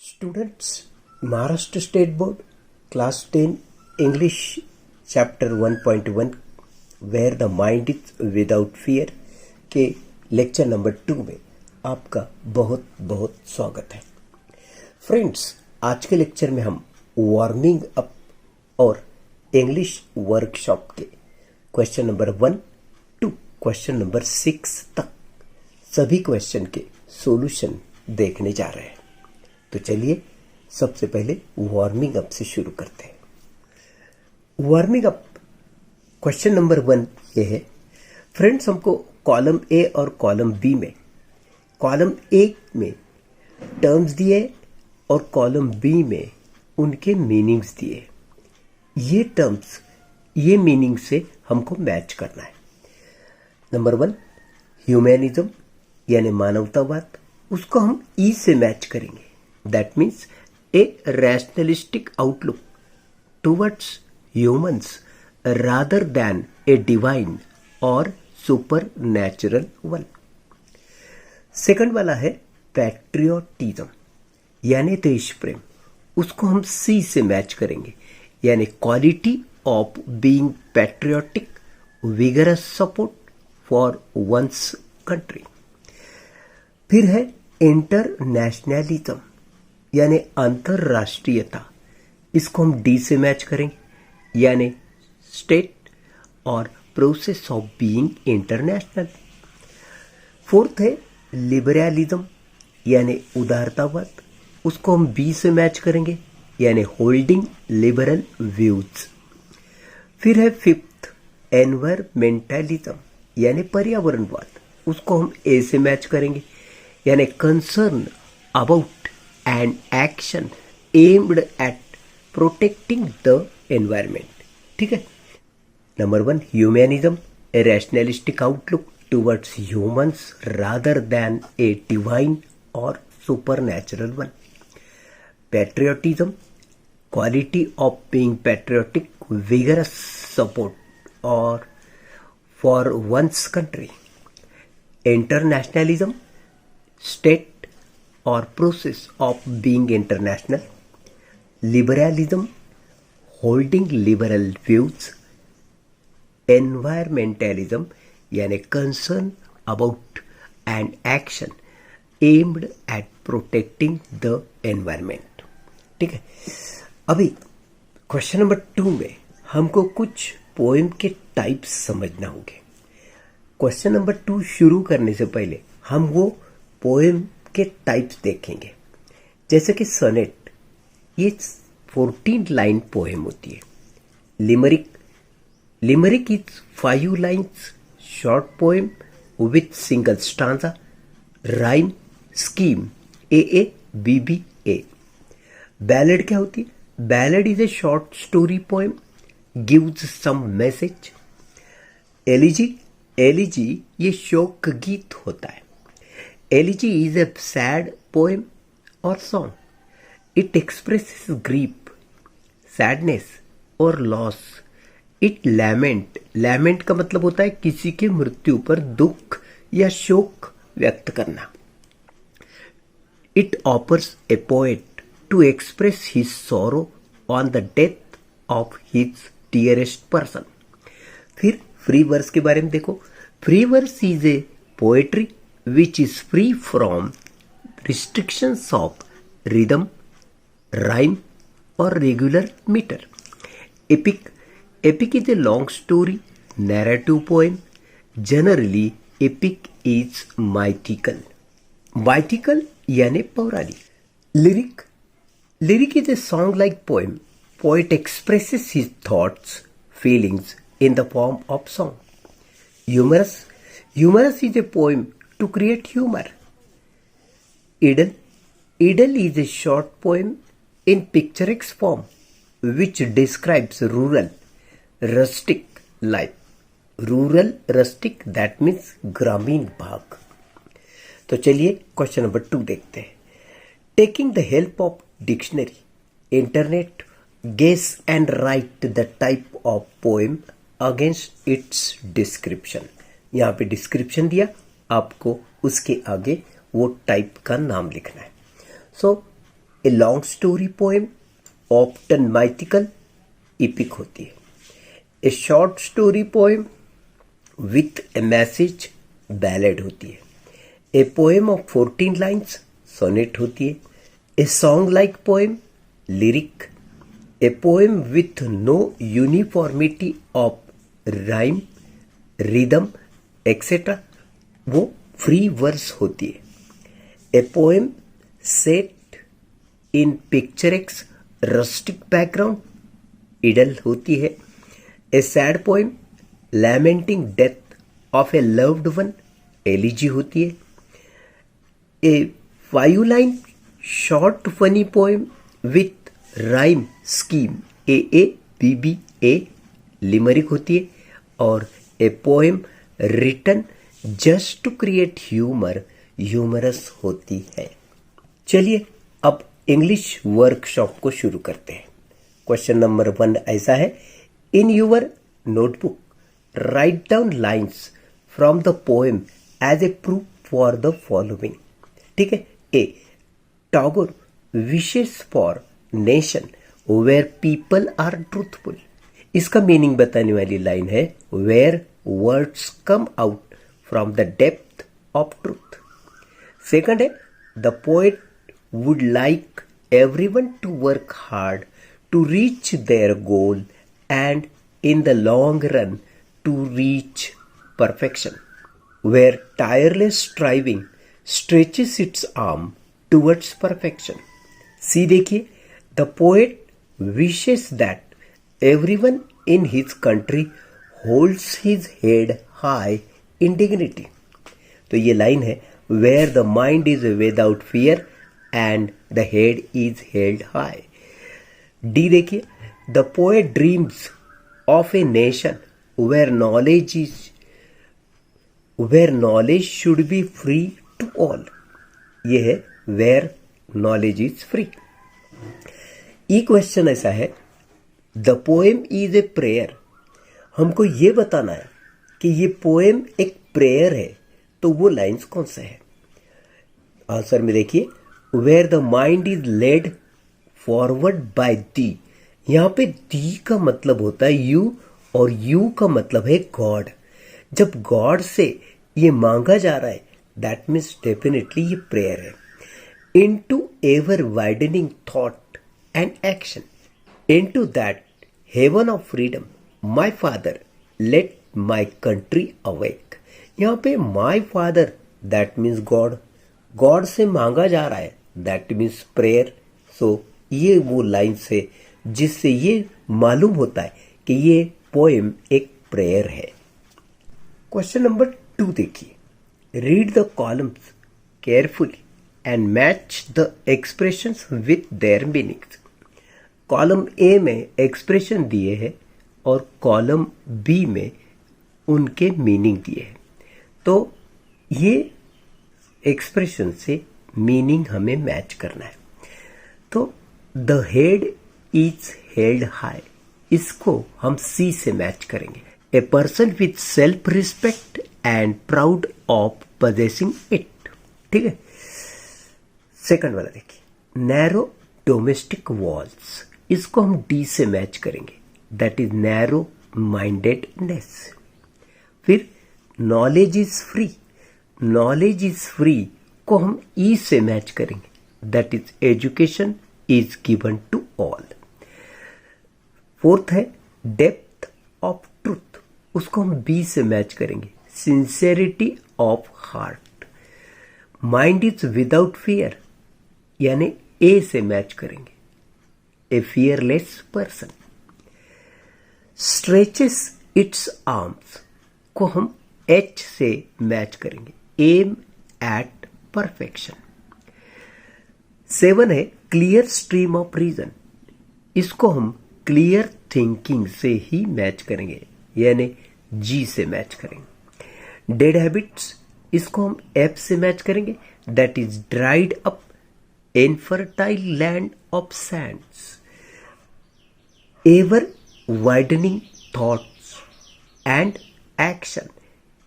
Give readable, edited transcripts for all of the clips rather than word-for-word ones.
Students, Maharashtra State Board, Class 10, English, Chapter 1.1, Where the Mind is Without Fear के lecture number 2 में आपका बहुत बहुत स्वागत है। फ्रेंड्स, आज के लेक्चर में हम वार्मिंग अप और इंग्लिश वर्कशॉप के question number 1 to question number 6 तक सभी क्वेश्चन के सॉल्यूशन देखने जा रहे हैं। तो चलिए सबसे पहले वार्मिंग अप से शुरू करते हैं। वार्मिंग अप क्वेश्चन नंबर 1 ये है। फ्रेंड्स, हमको कॉलम ए और कॉलम बी में, कॉलम ए में टर्म्स दिए और कॉलम बी में उनके मीनिंग्स दिए। ये टर्म्स, ये मीनिंग से हमको मैच करना है। नंबर 1 ह्यूमैनिज्म यानी मानवतावाद, उसको हम ई से मैच करेंगे। That means a rationalistic outlook towards humans rather than a divine or supernatural one. Second वाला है पैट्रियोटिज्म यानी देश प्रेम, उसको हम सी से मैच करेंगे यानी quality of being patriotic, vigorous support for one's country. फिर है इंटरनेशनलिज्म यानी अंतरराष्ट्रीयता, इसको हम डी से मैच करेंगे यानी स्टेट और process of being international. Fourth है लिबरलिज्म यानी उदारतावाद, उसको हम बी से मैच करेंगे यानी होल्डिंग लिबरल व्यूज। फिर है फिफ्थ एनवायरमेंटलिज्म यानी पर्यावरणवाद, उसको हम ए से मैच करेंगे यानी concern about and action aimed at protecting the environment। ठीक है। Number 1 humanism, a rationalistic outlook towards humans rather than a divine or supernatural one। patriotism, quality of being patriotic, vigorous support or for one's country। internationalism, state or process of being international। liberalism, holding liberal views। environmentalism यानी concern about and action aimed at protecting the environment। ठीक है। अभी question number 2 में हमको कुछ poem के types समझना होंगे। क्वेश्चन नंबर 2 शुरू करने से पहले हम वो पोएम के टाइप्स देखेंगे। जैसे कि सोनेट, ये 14 लाइन पोएम होती है। Limerick is 5 lines short poem with single stanza, rhyme scheme A B B A. Ballad क्या होती है? Ballad is a short story poem gives some message. Elegy ये शोक गीत होता है। Elegy is a sad poem or song. It expresses grief, sadness or loss. It lament का मतलब होता है किसी के मृत्यु पर दुख या शोक व्यक्त करना। It offers a poet to express his sorrow on the death of his dearest person। फिर फ्री वर्स के बारे में देखो। Free verse is a poetry which is free from restrictions of rhythm, rhyme or regular meter। Epic is a long story narrative poem। Generally epic is mythical यानी पौराणिक। Lyric is a song like poem। Poet expresses his thoughts, feelings in the form of song। Humorous is a poem to create humor। Idyll is a short poem in picturesque form which describes rural, rustic life। Rural, rustic, that means ग्रामीण भाग। तो चलिए question number 2 देखते हैं। Taking the help of dictionary, internet, guess and write the type of poem against its description. यहाँ पे description दिया, आपको उसके आगे वो टाइप का नाम लिखना है। So a long story poem often mythical epic होती है। A short story poem with a message ballad होती है। A poem of 14 lines sonnet होती है। A song like poem lyric. A poem with no uniformity of rhyme rhythm etcetera वो free verse होती है। A poem set in picturesque rustic background idyll होती है। A sad poem lamenting death of a loved one elegy होती है। A 5 line short funny poem with rhyme scheme AABBA limerick होती है। और a poem written just to create humour humorous होती है। चलिए अब इंग्लिश वर्कशॉप को शुरू करते हैं। क्वेश्चन नंबर 1 ऐसा है, in your notebook write down lines from the poem as a proof for the following. ठीक है। A Tagore wishes for nation where people are truthful. इसका मीनिंग बताने वाली लाइन है, where words come out from the depth of truth. Second है, the poet would like everyone to work hard to reach their goal and in the long run to reach perfection, where tireless striving stretches its arm towards perfection. See देखिए, the poet wishes that everyone in his country holds his head high in dignity. तो ये line है, where the mind is without fear and the head is held high. D देखिए, the poet dreams of a nation where knowledge should be free to all. ये है where knowledge is free. E question ऐसा है, the poem is a prayer. हमको ये बताना है कि ये पोएम एक प्रेयर है, तो वो लाइंस कौन से है? आंसर में देखिए, where the mind is led forward by thee. यहां पे दी का मतलब होता है यू, और यू का मतलब है गॉड। जब गॉड से ये मांगा जा रहा है, दैट मीन्स डेफिनेटली ये प्रेयर है। Into ever widening thought and action, into that heaven of freedom my father let my country awake. यहाँ पे my father that means God, God से मांगा जा रहा है, दैट मीन्स प्रेयर। सो ये वो लाइन्स है जिससे ये मालूम होता है कि ये पोएम एक प्रेयर है। क्वेश्चन नंबर 2 देखिए, read the columns carefully and match the expressions with their meanings. Column A में एक्सप्रेशन दिए हैं और कॉलम बी में उनके मीनिंग दिए हैं। तो ये एक्सप्रेशन से मीनिंग हमें मैच करना है। तो the head is held high, इसको हम सी से मैच करेंगे। A person with self respect and proud of possessing it. ठीक है। सेकंड वाला देखिए, नैरो डोमेस्टिक वॉल्स, इसको हम डी से मैच करेंगे, दैट इज नैरो माइंडेडनेस। फिर knowledge is free, knowledge is free को हम ई से मैच करेंगे, that is education is given to all. Fourth है डेप्थ ऑफ ट्रूथ, उसको हम बी से मैच करेंगे, sincerity of heart. Mind is without fear, यानी ए से मैच करेंगे, a fearless person. Stretches its arms को हम एच से मैच करेंगे, एम एट परफेक्शन। 7 है क्लियर स्ट्रीम ऑफ रीजन, इसको हम क्लियर थिंकिंग से ही मैच करेंगे, यानी जी से मैच करेंगे। डेड हैबिट्स, इसको हम एफ से मैच करेंगे, that is dried up infertile land of Sands. Ever widening thoughts and action,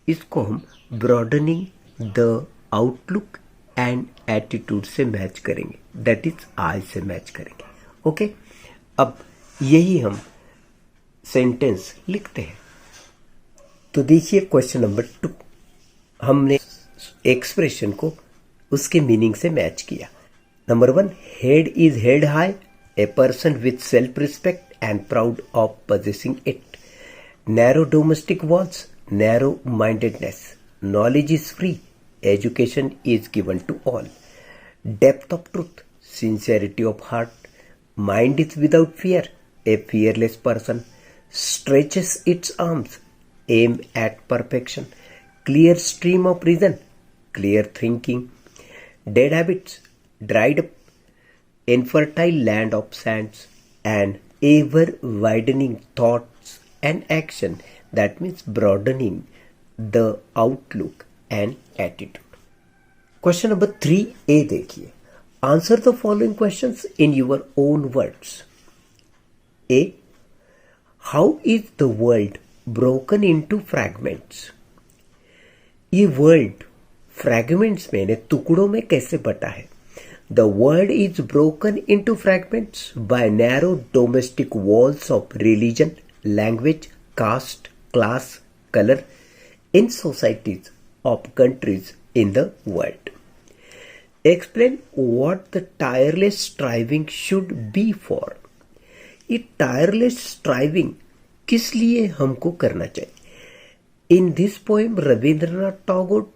इसको हम broadening the outlook and attitude से मैच करेंगे, दैट इज आई से मैच करेंगे। ओके, अब यही हम सेंटेंस लिखते हैं। तो देखिए क्वेश्चन नंबर 2, हमने एक्सप्रेशन को उसके मीनिंग से मैच किया। Number 1, head is head high, a person with self respect and proud of possessing it. Narrow domestic walls, narrow mindedness. Knowledge is free, education is given to all. Depth of truth, sincerity of heart. Mind is without fear, a fearless person stretches its arms, aim at perfection. Clear stream of reason, clear thinking. Dead habits, dried up, infertile land of sands, and ever widening thoughts and action, that means broadening the outlook and attitude. Question number 3A देखिए, answer the following questions in your own words. A, how is the world broken into fragments? ये world fragments में, टुकड़ों में कैसे बटा है? The world is broken into fragments by narrow domestic walls of religion, language, caste, class, color in societies of countries in the world. Explain what the tireless striving should be for. ये tireless striving किस लिए हमको करना चाहिए? In this poem, Rabindranath Tagore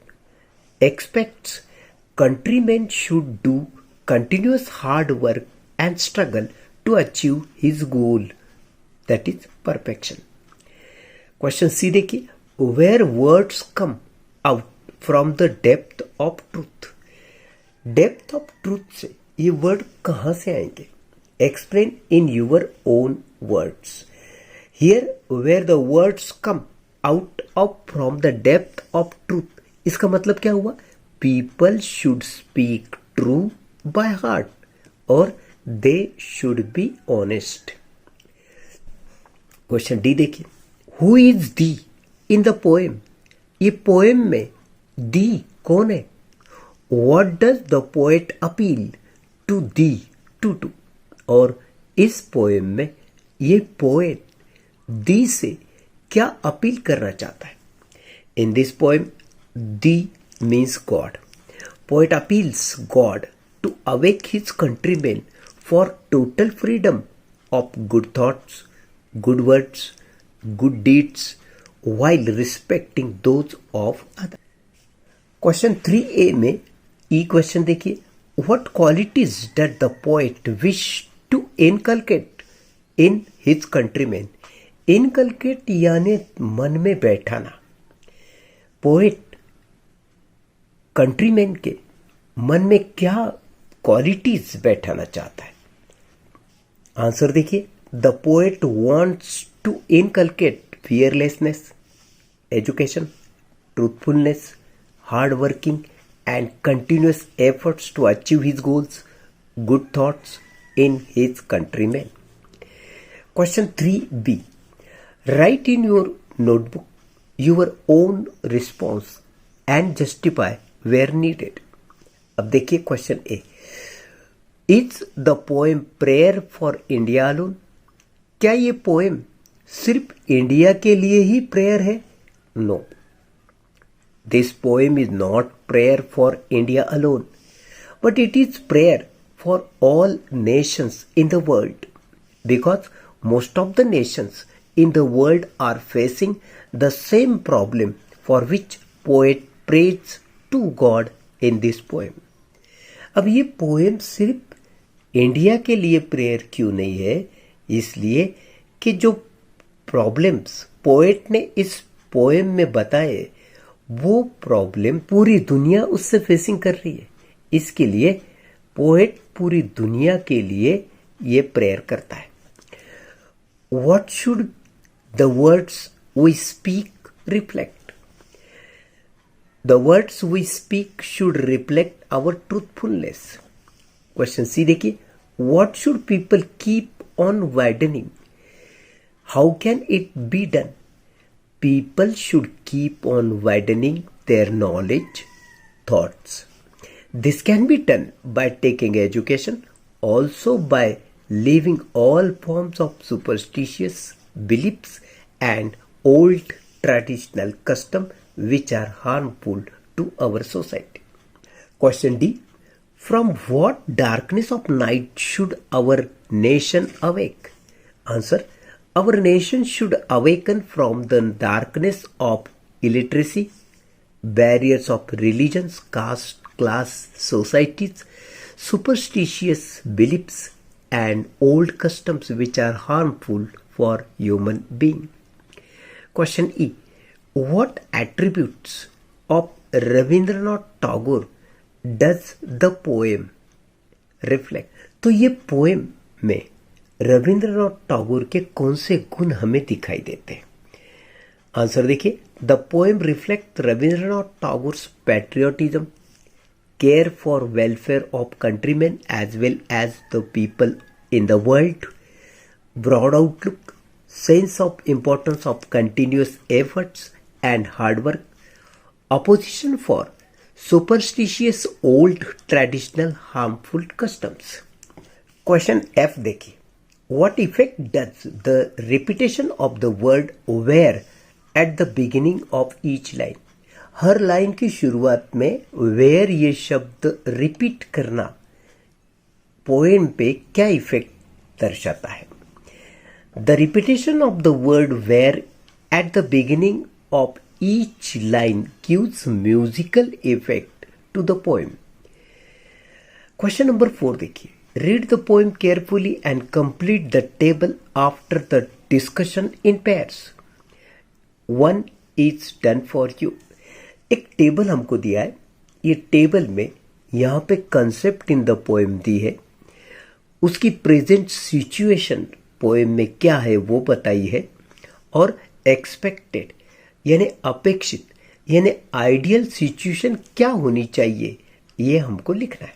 expects countrymen should do continuous hard work and struggle to achieve his goal, that is perfection. Question C देखिए, where words come out from the depth of truth. Depth of truth से ये word कहाँ से आएंगे? Explain in your own words. Here where the words come out of from the depth of truth, इसका मतलब क्या हुआ? People should speak true by heart or they should be honest. Question D देखिए, who is thee in the poem. ये poem में thee कौन है? What does the poet appeal to thee to to. और इस पोएम में ये poet दी से क्या अपील करना चाहता है? In this poem the means God. Poet appeals God to awake his countrymen for total freedom of good thoughts, good words, good deeds, while respecting those of others. Question 3A में E question देखिए, what qualities did the poet wish to inculcate in his countrymen? Inculcate यानी मन में बैठाना. Poet countryman के मन में क्या क्वालिटीज बैठाना चाहता है? आंसर देखिए, the poet wants to inculcate fearlessness, education, truthfulness, hard working and continuous efforts to achieve his goals, good thoughts in his countryman. Question 3B, write in your notebook your own response and justify where needed. अब देखिए question A, is the poem prayer for India alone. क्या ये poem सिर्फ India के लिए ही prayer है? No, this poem is not prayer for India alone, but it is prayer for all Nations in the world, because most of the Nations in the world are facing the same problem for which poet prays to God in this poem. अब ये poem सिर्फ India के लिए prayer क्यों नहीं है? इसलिए कि जो प्रॉब्लम्स पोएट ने इस पोएम में बताए वो प्रॉब्लम पूरी दुनिया उससे फेसिंग कर रही है. इसके लिए पोएट पूरी दुनिया के लिए ये प्रेयर करता है. What should the words we speak reflect? The words we speak should reflect our truthfulness. Question C देखिए, what should people keep on widening? How can it be done? People should keep on widening their knowledge, thoughts. This can be done by taking education, also by leaving all forms of superstitious beliefs and old traditional custom which are harmful to our society. Question D. From what darkness of night should our nation awake? Answer. Our nation should awaken from the darkness of illiteracy, barriers of religions, caste, class, societies, superstitious beliefs, and old customs which are harmful for human being. Question E. What attributes of Rabindranath Tagore does the poem reflect? तो ये poem में रविंद्रनाथ टैगोर के कौन से गुण हमें दिखाई देते हैं? आंसर देखिए. The poem reflect Rabindranath Tagore's patriotism, care for welfare of countrymen as well as the people in the world, broad outlook, sense of importance of continuous efforts and hard work, opposition for superstitious old traditional harmful customs. Question F देखिए. What effect does the repetition of the word where at the beginning of each line? Her line की शुरुआत में where ये शब्द repeat करना poem पे क्या effect दर्शाता है? The repetition of the word where at the beginning of each line gives musical effect to the poem. Question number 4 देखिए. Read the poem carefully and complete the table after the discussion in pairs. 1 is done for you. एक table हमको दिया है. ये table में यहां पे concept in the poem दी है, उसकी प्रेजेंट सिचुएशन पोएम में क्या है वो बताई है, और एक्सपेक्टेड यानी अपेक्षित यानी आइडियल सिचुएशन क्या होनी चाहिए ये हमको लिखना है.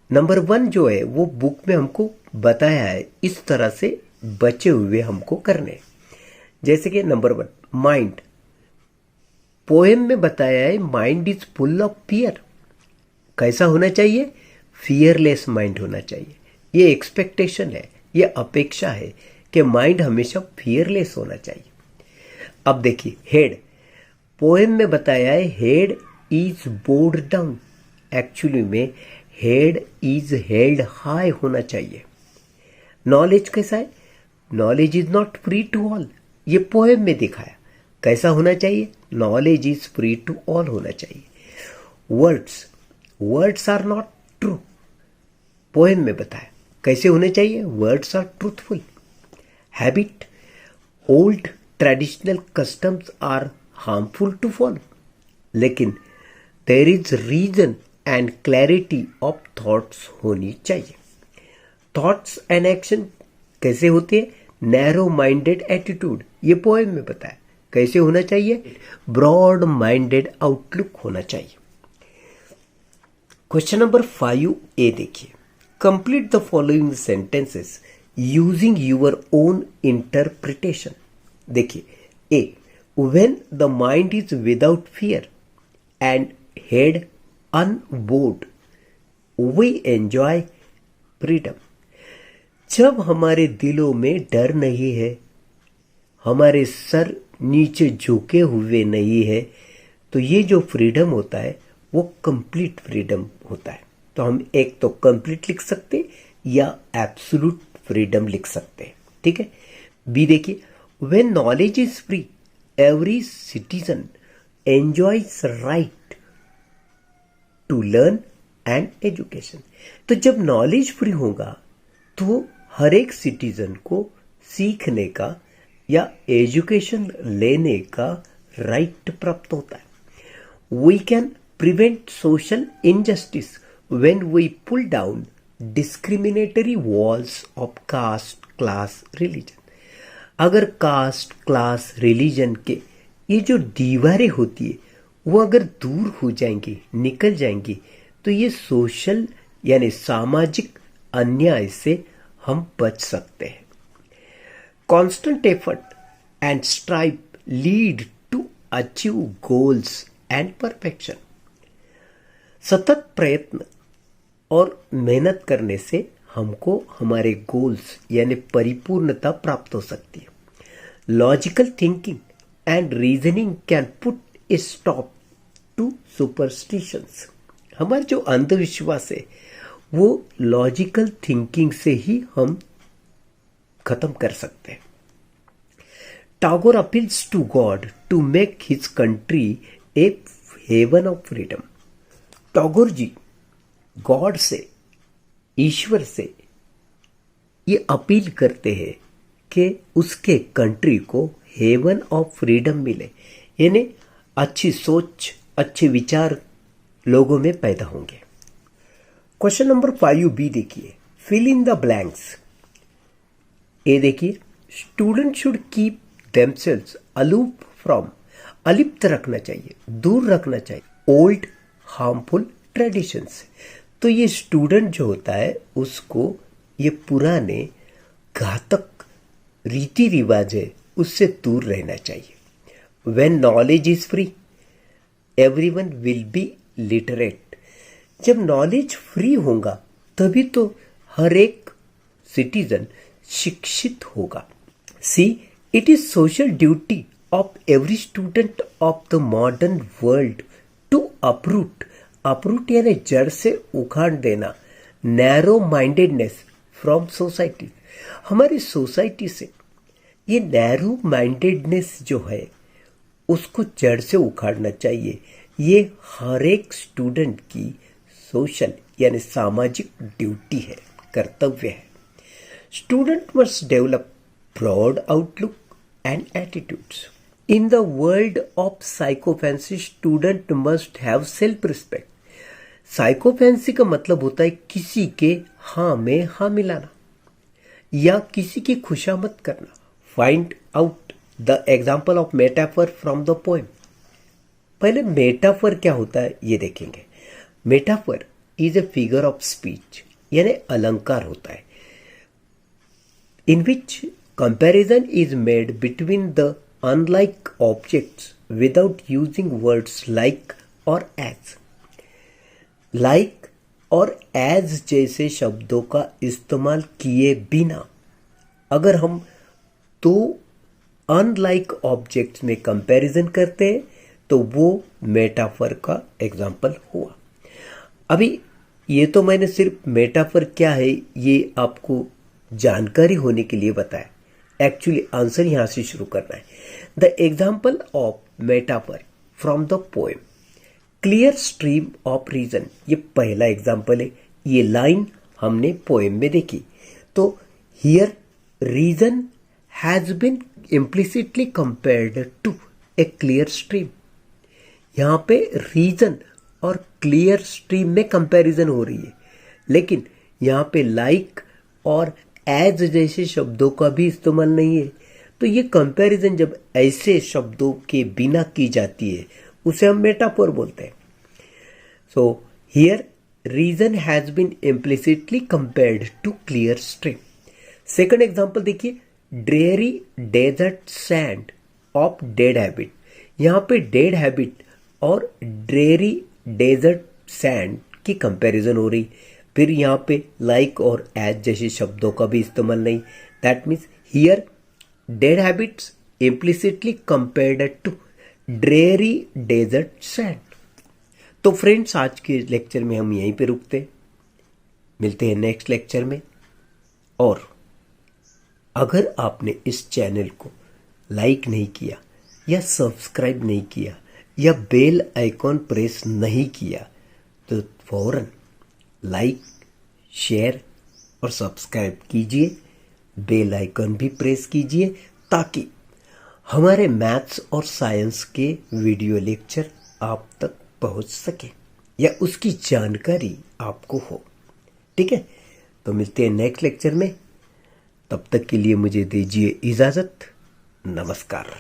नंबर 1 जो है वो बुक में हमको बताया है, इस तरह से बचे हुए हमको करने. जैसे कि नंबर 1 माइंड. पोएम में बताया है mind is full of fear. कैसा होना चाहिए? फियरलेस माइंड होना चाहिए. ये एक्सपेक्टेशन है, ये अपेक्षा है कि माइंड हमेशा फियरलेस होना चाहिए. अब देखिए हेड. पोएम में बताया है head is bowed down. Actually में हेड इज हेल्ड हाई होना चाहिए. नॉलेज कैसा है? Knowledge is not free to all. ये पोएम में दिखाया. कैसा होना चाहिए? Knowledge is free to all होना चाहिए. Words are not true. Poem में बताया कैसे होने चाहिए? Words are truthful. Habit. Old traditional customs are harmful to follow. लेकिन there is reason and clarity of thoughts होनी चाहिए. थॉट्स एंड एक्शन कैसे होते हैं? Narrow minded attitude. ये पोएम में बताया कैसे होना चाहिए? ब्रॉड माइंडेड आउटलुक होना चाहिए. क्वेश्चन नंबर 5A देखिए. Complete the following sentences using your own interpretation. देखिए A. When the mind is without fear and head unbowed we enjoy freedom. जब हमारे दिलों में डर नहीं है, हमारे सर नीचे झुके हुए नहीं है, तो ये जो फ्रीडम होता है वो कंप्लीट फ्रीडम होता है. तो हम एक तो कंप्लीट लिख सकते या एब्सोल्यूट फ्रीडम लिख सकते हैं. ठीक है. बी देखिए. When knowledge is free every citizen enjoys right to learn and education. तो जब नॉलेज फ्री होगा तो हर एक सिटीजन को सीखने का या एजुकेशन लेने का राइट प्राप्त होता है. We can prevent social injustice when we pull down discriminatory walls of caste, class, religion. अगर कास्ट, क्लास, रिलीजन के ये जो दीवारें होती है वो अगर दूर हो जाएंगी, निकल जाएंगी, तो ये सोशल यानी सामाजिक अन्याय से हम बच सकते हैं. Constant effort and strive lead to achieve goals and perfection. सतत प्रयत्न और मेहनत करने से हमको हमारे गोल्स यानी परिपूर्णता प्राप्त हो सकती है। Logical thinking and reasoning can put a stop to superstitions. हमारे जो अंधविश्वास है वो लॉजिकल थिंकिंग से ही हम खत्म कर सकते हैं। Tagore appeals to God to make his country a heaven of freedom. Tagore ji God से, ईश्वर से ये अपील करते हैं कि उसके कंट्री को हेवन ऑफ फ्रीडम मिले, यानी अच्छी सोच, अच्छे विचार लोगों में पैदा होंगे। क्वेश्चन नंबर 5B देखिए, फिल इन द ब्लैंक्स। ए देखिए, student should keep themselves aloof from, अलिप्त रखना चाहिए, दूर रखना चाहिए ओल्ड हार्मफुल ट्रेडिशंस। तो ये स्टूडेंट जो होता है उसको ये पुराने घातक रीति रिवाज है उससे दूर रहना चाहिए। When knowledge is free everyone will be literate. जब नॉलेज फ्री होगा तभी तो हर एक सिटीजन शिक्षित होगा। See, it is social duty of every student of the modern world to uproot, uproot यानी जड़ से उखाड़ देना, नैरो माइंडेडनेस फ्रॉम सोसाइटी। हमारी सोसाइटी से ये नैरो माइंडेडनेस जो है उसको जड़ से उखाड़ना चाहिए। ये हर एक स्टूडेंट की सोशल यानी सामाजिक ड्यूटी है, कर्तव्य है। Student must develop broad outlook and attitudes. In the world of sycophancy student must have self respect. Sycophancy का मतलब होता है किसी के हाँ में हाँ मिलाना या किसी की खुशामद करना। Find out the example of metaphor from the poem. पहले मेटाफर क्या होता है ये देखेंगे। Metaphor is a figure of speech यानी अलंकार होता है in which comparison is made between the unlike objects without using words like और एज। लाइक और एज जैसे शब्दों का इस्तेमाल किए बिना अगर हम दो अनलाइक ऑब्जेक्ट्स में कंपैरिजन करते हैं तो वो मेटाफर का एग्जाम्पल हुआ। अभी ये तो मैंने सिर्फ मेटाफर क्या है ये आपको जानकारी होने के लिए बताया। एक्चुअली आंसर यहां से शुरू करना है। The example of metaphor from the poem, clear stream of reason, ये पहला एग्जाम्पल है। ये लाइन हमने पोएम में देखी। तो here reason has been implicitly compared to a clear stream. यहां पे रीजन और क्लियर स्ट्रीम में कंपैरिजन हो रही है, लेकिन यहां पे लाइक और एज जैसे शब्दों का भी इस्तेमाल नहीं है। तो ये कंपैरिजन जब ऐसे शब्दों के बिना की जाती है उसे हम मेटाफोर बोलते हैं। So here reason has been implicitly compared to clear stream. Second example देखिए, dreary desert sand of dead habit. यहां पे डेड हैबिट और ड्रेयरी डेजर्ट सैंड की कंपैरिजन हो रही। फिर यहां पे लाइक और एज जैसे शब्दों का भी इस्तेमाल नहीं। That means here dead habits implicitly compared to dreary desert sand. तो फ्रेंड्स, आज के लेक्चर में हम यहीं पे रुकते हैं। मिलते हैं नेक्स्ट लेक्चर में। और अगर आपने इस चैनल को लाइक नहीं किया या सब्सक्राइब नहीं किया या बेल आइकॉन प्रेस नहीं किया तो फौरन लाइक, शेयर और सब्सक्राइब कीजिए। बेल आइकन भी प्रेस कीजिए ताकि हमारे मैथ्स और साइंस के वीडियो लेक्चर आप तक पहुंच सके या उसकी जानकारी आपको हो। ठीक है, तो मिलते हैं नेक्स्ट लेक्चर में। तब तक के लिए मुझे दीजिए इजाज़त। नमस्कार।